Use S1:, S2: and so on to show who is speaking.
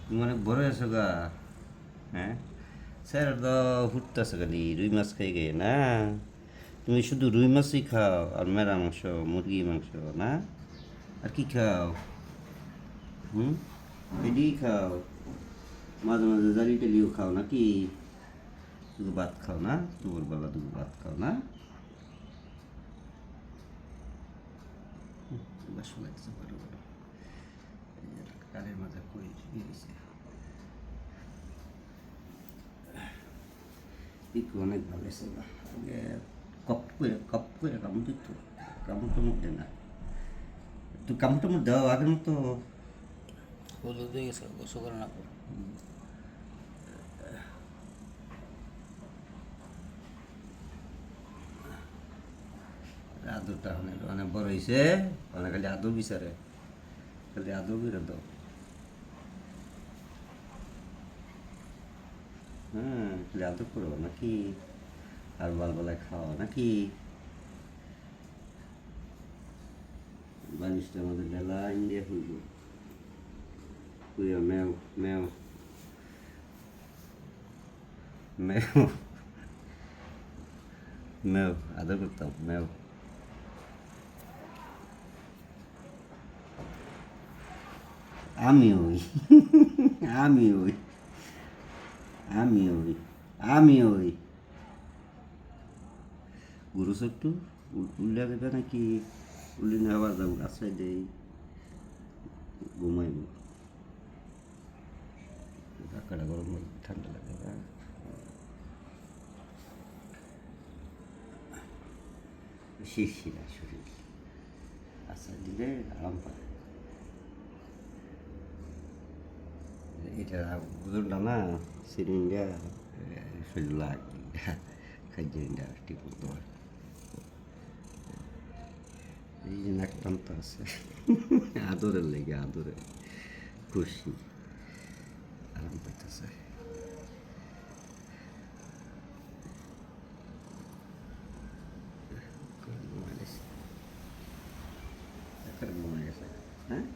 S1: তুমি অনেক বড় হয়েছো গা। হ্যাঁ, স্যার তো ফুটতেছে খালি রুই মাছ খাই গে না। তুমি শুধু রুই মাছই খাও আর মেরা মাংস, মুরগি মাংস না? আর কি খাও? হুম, এডি খাও। মাঝে মাঝে জালি টালিও খাও নাকি? শুধু ভাত খাও না? দুপুরবেলা দুপুর ভাত খাও না? বাসন লাগছে বড় বড়। কালের মাথা কই গেছে? একটু অনেক ভালো হয়েছে না? আগে কপ করে কামড় দিত। কামড় টামড় দেয় না। তুই কামড় টামড় দাও আগের মতো।
S2: হলুদ হয়ে গেছে গোসল করে না করে।
S1: আদরটা অনেক অনেক বড় হয়েছে। অনেক খালি আদর বিচারে, খালি আদর করে দাও। হ্যাঁ, খালি আদর করো নাকি? আর বেলায় খাওয়া নাকি? বালিশটা আমাদের বেলা ইন্ডিয়া হইব। কুইয়া ম্যাও ম্যাও ম্যাও ম্যাও আদর করতাম ম্যাও। আমি ওই আমি ওই আমি ওই আমি ওই গুরু ছোট্টু উল্লে দেবে নাকি? উল্লি না আবার যাবো গাছাই দেই, ঘুমাইব। কাকাটা গরম হলে ঠান্ডা লাগে না? শিরশিরা শরীর আচ্ছা দিলে আরাম পায়। এটা ওজনটা না সিরিঞ্জা শরীর লাগে খাদ্য ঠিক করতে হয়। এই যে নাক টানতে আছে আদরের লেগে আদরে খুশি আরাম পাইতেছে। ঘুমাই গেছে, ঘুমাই গেছে। হ্যাঁ।